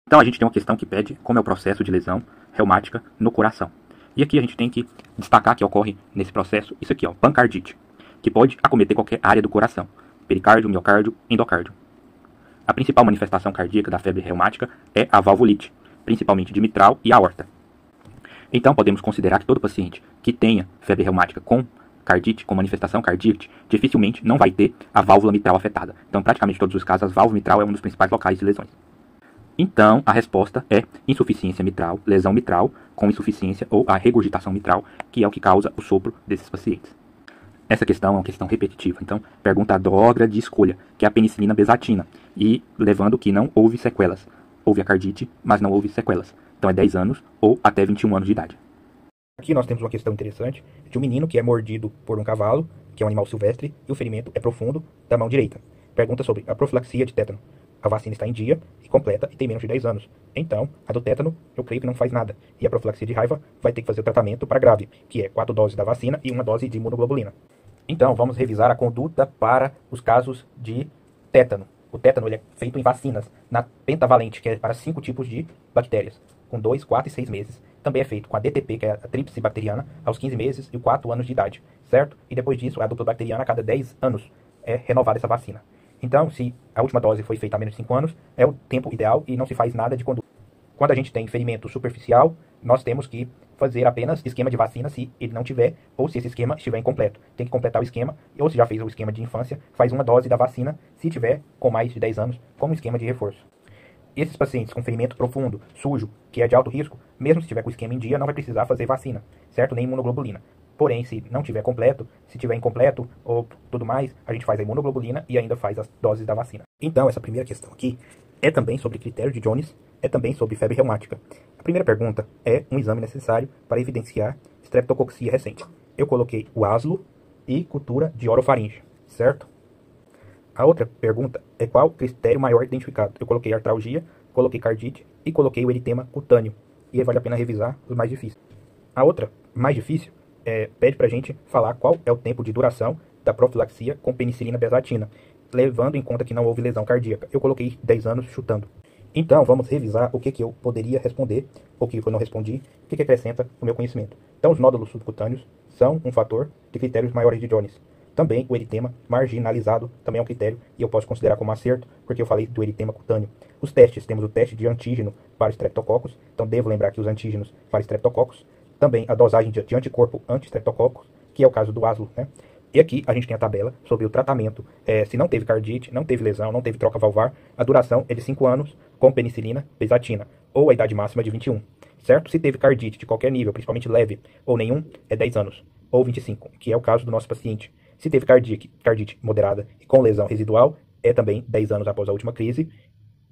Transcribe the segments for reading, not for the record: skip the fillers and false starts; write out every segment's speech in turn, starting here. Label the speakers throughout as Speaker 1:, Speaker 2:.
Speaker 1: Então a gente tem uma questão que pede como é o processo de lesão reumática no coração. E aqui a gente tem que destacar que ocorre nesse processo isso aqui, ó, pancardite, que pode acometer qualquer área do coração, pericárdio, miocárdio, endocárdio. A principal manifestação cardíaca da febre reumática é a valvulite, principalmente de mitral e aorta. Então podemos considerar que todo paciente que tenha febre reumática com cardite, com manifestação cardíaca, dificilmente não vai ter a válvula mitral afetada. Então, praticamente em todos os casos, a válvula mitral é um dos principais locais de lesões. Então, a resposta é insuficiência mitral, lesão mitral com insuficiência ou a regurgitação mitral, que é o que causa o sopro desses pacientes. Essa questão é uma questão repetitiva. Então, pergunta a droga de escolha, que é a penicilina besatina, e levando que não houve sequelas. Houve a cardite, mas não houve sequelas. Então, é 10 anos ou até 21 anos de idade.
Speaker 2: Aqui nós temos uma questão interessante de um menino que é mordido por um cavalo, que é um animal silvestre, e o ferimento é profundo da mão direita. Pergunta sobre a profilaxia de tétano. A vacina está em dia e completa e tem menos de 10 anos. Então, a do tétano, eu creio que não faz nada. E a profilaxia de raiva vai ter que fazer o tratamento para grave, que é 4 doses da vacina e 1 dose de imunoglobulina. Então, vamos revisar a conduta para os casos de tétano. O tétano ele é feito em vacinas na pentavalente, que é para 5 tipos de bactérias, com 2, 4 e 6 meses. Também é feito com a DTP, que é a tríplice bacteriana, aos 15 meses e 4 anos de idade, certo? E depois disso, a dupla bacteriana, a cada 10 anos é renovada essa vacina. Então, se a última dose foi feita há menos de 5 anos, é o tempo ideal e não se faz nada de conduta. Quando a gente tem ferimento superficial, nós temos que fazer apenas esquema de vacina se ele não tiver, ou se esse esquema estiver incompleto. Tem que completar o esquema, ou se já fez o esquema de infância, faz 1 dose da vacina, se tiver com mais de 10 anos, como esquema de reforço. Esses pacientes com ferimento profundo, sujo, que é de alto risco, mesmo se tiver com o esquema em dia, não vai precisar fazer vacina, certo? Nem imunoglobulina. Porém, se não tiver completo, se tiver incompleto ou tudo mais, a gente faz a imunoglobulina e ainda faz as doses da vacina. Então, essa primeira questão aqui é também sobre critério de Jones, é também sobre febre reumática. A primeira pergunta é um exame necessário para evidenciar streptococcus recente. Eu coloquei o aslo e cultura de orofaringe, certo? A outra pergunta é qual critério maior identificado. Eu coloquei artralgia, coloquei cardite e coloquei o eritema cutâneo. E aí vale a pena revisar os mais difíceis. A outra, mais difícil, pede pra gente falar qual é o tempo de duração da profilaxia com penicilina besatina, levando em conta que não houve lesão cardíaca. Eu coloquei 10 anos chutando. Então, vamos revisar o que eu poderia responder, o que eu não respondi, o que acrescenta no meu conhecimento. Então, os nódulos subcutâneos são um fator de critérios maiores de Jones. Também o eritema marginalizado também é um critério e eu posso considerar como acerto, porque eu falei do eritema cutâneo. Os testes, temos o teste de antígeno para Streptococcus, então devo lembrar que os antígenos para Streptococcus, também a dosagem de anticorpo anti-Streptococcus, que é o caso do aslo, né? E aqui a gente tem a tabela sobre o tratamento. Se não teve cardite, não teve lesão, não teve troca valvar, a duração é de 5 anos com penicilina besatina, ou a idade máxima de 21, certo? Se teve cardite de qualquer nível, principalmente leve, ou nenhum, é 10 anos, ou 25, que é o caso do nosso paciente. Se teve cardite moderada e com lesão residual, é também 10 anos após a última crise,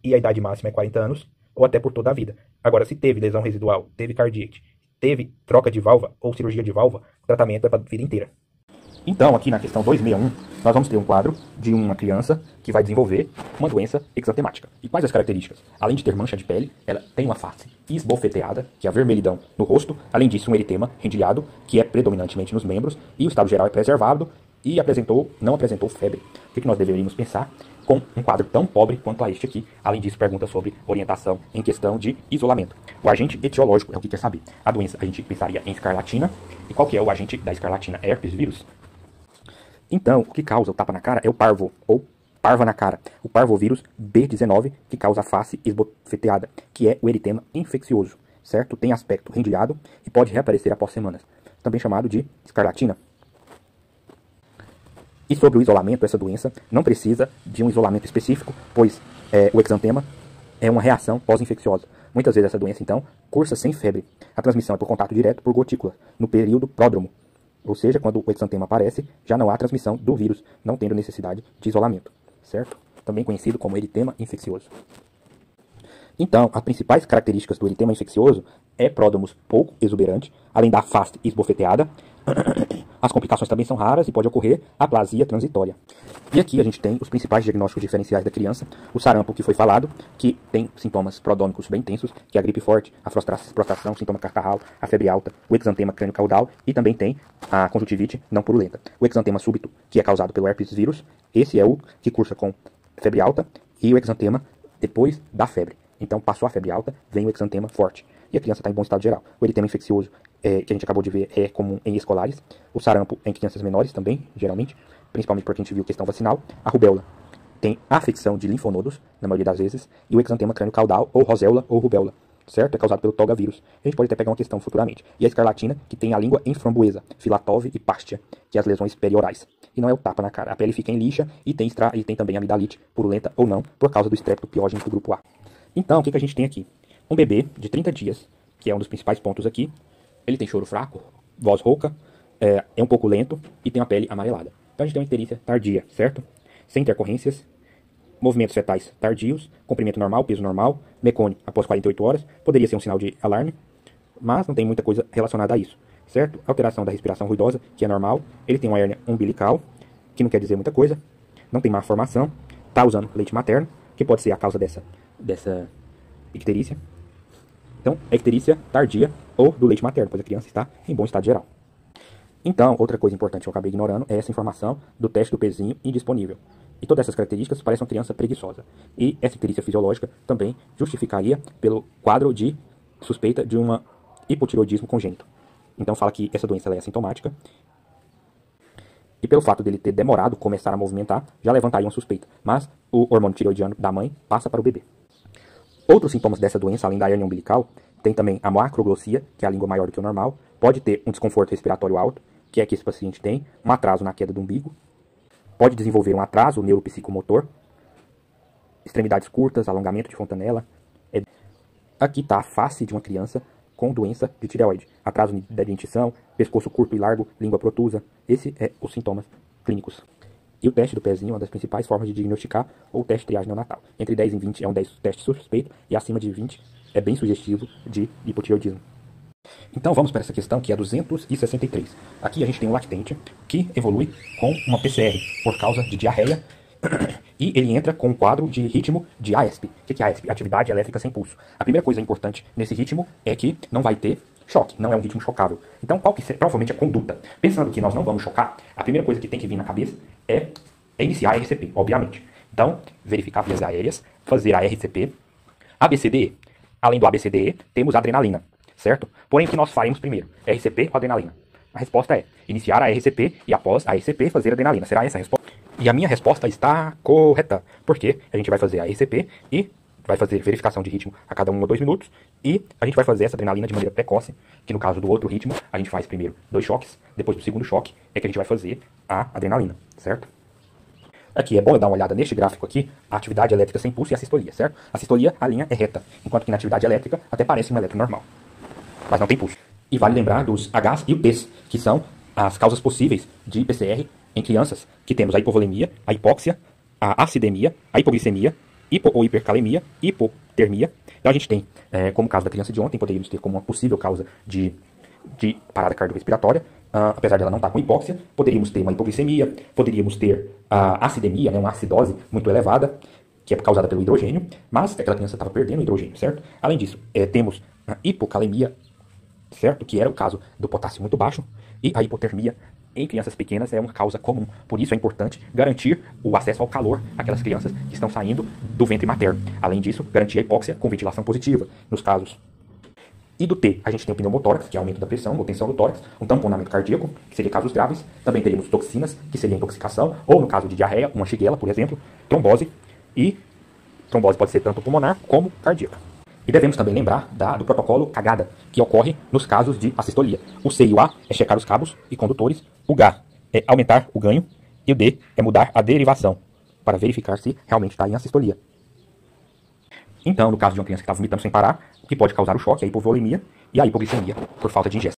Speaker 2: e a idade máxima é 40 anos, ou até por toda a vida. Agora, se teve lesão residual, teve cardite, teve troca de válvula ou cirurgia de válvula, o tratamento é para a vida inteira.
Speaker 1: Então, aqui na questão 261, nós vamos ter um quadro de uma criança que vai desenvolver uma doença exantemática. E quais as características? Além de ter mancha de pele, ela tem uma face esbofeteada, que é a vermelhidão no rosto. Além disso, um eritema rendilhado, que é predominantemente nos membros, e o estado geral é preservado e não apresentou febre. O que nós deveríamos pensar com um quadro tão pobre quanto a este aqui? Além disso, pergunta sobre orientação em questão de isolamento. O agente etiológico é o que quer saber. A doença, a gente pensaria em escarlatina. E qual que é o agente da escarlatina? Herpes vírus. Então, o que causa o tapa na cara é o parvo, ou parva na cara. O parvovírus B19, que causa a face esbofeteada, que é o eritema infeccioso, certo? Tem aspecto rendilhado e pode reaparecer após semanas, também chamado de escarlatina. E sobre o isolamento, essa doença não precisa de um isolamento específico, pois o exantema é uma reação pós-infecciosa. Muitas vezes essa doença, então, cursa sem febre. A transmissão é por contato direto por gotícula, no período pródromo. Ou seja, quando o exantema aparece, já não há transmissão do vírus, não tendo necessidade de isolamento, certo? Também conhecido como eritema infeccioso. Então, as principais características do eritema infeccioso é pródromos pouco exuberante, além da face esbofeteada. As complicações também são raras e pode ocorrer aplasia transitória. E aqui a gente tem os principais diagnósticos diferenciais da criança. O sarampo, que foi falado, que tem sintomas prodômicos bem tensos, que é a gripe forte, a prostração, sintoma catarral, a febre alta, o exantema crânio-caudal e também tem a conjuntivite não purulenta. O exantema súbito, que é causado pelo herpes vírus, esse é o que cursa com febre alta, e o exantema depois da febre. Então, passou a febre alta, vem o exantema forte. E a criança está em bom estado geral. O eritema infeccioso, que a gente acabou de ver, é comum em escolares. O sarampo em crianças menores também, geralmente. Principalmente porque a gente viu questão vacinal. A rubéola tem afecção de linfonodos, na maioria das vezes. E o exantema crânio-caudal, ou roséola, ou rubéola, certo? É causado pelo togavírus. A gente pode até pegar uma questão futuramente. E a escarlatina, que tem a língua em framboesa, filatove e pástia, que é as lesões periorais. E não é o tapa na cara. A pele fica em lixa e tem também amidalite, purulenta ou não, por causa do estrepto piógeno do grupo A. Então, o que a gente tem aqui? Um bebê de 30 dias, que é um dos principais pontos aqui. Ele tem choro fraco, voz rouca, é um pouco lento e tem a pele amarelada. Então a gente tem uma icterícia tardia, certo? Sem intercorrências, movimentos fetais tardios, comprimento normal, peso normal, mecônio após 48 horas. Poderia ser um sinal de alarme, mas não tem muita coisa relacionada a isso, certo? Alteração da respiração ruidosa, que é normal. Ele tem uma hérnia umbilical, que não quer dizer muita coisa. Não tem má formação. Está usando leite materno, que pode ser a causa dessa icterícia. Então, é icterícia tardia ou do leite materno, pois a criança está em bom estado geral. Então, outra coisa importante que eu acabei ignorando é essa informação do teste do pezinho indisponível. E todas essas características parecem uma criança preguiçosa. E essa icterícia fisiológica também justificaria pelo quadro de suspeita de um hipotireoidismo congênito. Então, fala que essa doença ela é assintomática. E pelo fato dele ter demorado começar a movimentar, já levantaria uma suspeita. Mas o hormônio tireoidiano da mãe passa para o bebê. Outros sintomas dessa doença, além da hérnia umbilical, tem também a macroglossia, que é a língua maior do que o normal. Pode ter um desconforto respiratório alto, que é que esse paciente tem, um atraso na queda do umbigo. Pode desenvolver um atraso neuropsicomotor, extremidades curtas, alongamento de fontanela. Aqui está a face de uma criança com doença de tireoide. Atraso da dentição, pescoço curto e largo, língua protusa. Esses são os sintomas clínicos. E o teste do pezinho é uma das principais formas de diagnosticar ou teste de triagem neonatal. Entre 10 e 20 é um teste suspeito e acima de 20 é bem sugestivo de hipotireoidismo. Então vamos para essa questão que é 263. Aqui a gente tem um lactente que evolui com uma PCR por causa de diarreia e ele entra com um quadro de ritmo de AESP. O que é AESP? Atividade elétrica sem pulso. A primeira coisa importante nesse ritmo é que não vai ter choque, não é um ritmo chocável. Então qual que é provavelmente a conduta? Pensando que nós não vamos chocar, a primeira coisa que tem que vir na cabeça é iniciar a RCP, obviamente. Então, verificar vias aéreas, fazer a RCP, ABCDE. Além do ABCDE, temos a adrenalina, certo? Porém, o que nós faremos primeiro? RCP ou adrenalina? A resposta é iniciar a RCP e após a RCP fazer a adrenalina. Será essa a resposta? E a minha resposta está correta, porque a gente vai fazer a RCP e vai fazer verificação de ritmo a cada 1 ou 2 minutos e a gente vai fazer essa adrenalina de maneira precoce, que no caso do outro ritmo, a gente faz primeiro 2 choques, depois do segundo choque é que a gente vai fazer a adrenalina, certo? Aqui é bom eu dar uma olhada neste gráfico aqui, a atividade elétrica sem pulso e a sistolia, certo? A sistolia, a linha é reta, enquanto que na atividade elétrica até parece um eletro normal, mas não tem pulso. E vale lembrar dos Hs e o Ts, que são as causas possíveis de PCR em crianças, que temos a hipovolemia, a hipóxia, a acidemia, a hipoglicemia, hipo ou hipercalemia, hipotermia. Então a gente tem, como caso da criança de ontem, poderíamos ter como uma possível causa de parada cardiorrespiratória, apesar dela não estar com hipóxia, poderíamos ter uma hipoglicemia, poderíamos ter a acidemia, uma acidose muito elevada, que é causada pelo hidrogênio, mas aquela criança estava perdendo o hidrogênio, certo? Além disso, temos a hipocalemia, certo? Que era o caso do potássio muito baixo, e a hipotermia em crianças pequenas é uma causa comum. Por isso é importante garantir o acesso ao calor àquelas crianças que estão saindo do ventre materno. Além disso, garantir a hipóxia com ventilação positiva, nos casos. E do T, a gente tem o pneumotórax, que é aumento da pressão ou tensão do tórax, um tamponamento cardíaco, que seria casos graves. Também teríamos toxinas, que seria intoxicação, ou no caso de diarreia, uma shigella, por exemplo, trombose, e trombose pode ser tanto pulmonar como cardíaca. E devemos também lembrar do protocolo cagada, que ocorre nos casos de assistolia. O C e o A é checar os cabos e condutores, o H é aumentar o ganho, e o D é mudar a derivação, para verificar se realmente está em assistolia. Então, no caso de uma criança que está vomitando sem parar, o que pode causar o choque é a hipovolemia e a hipoglicemia, por falta de ingesta.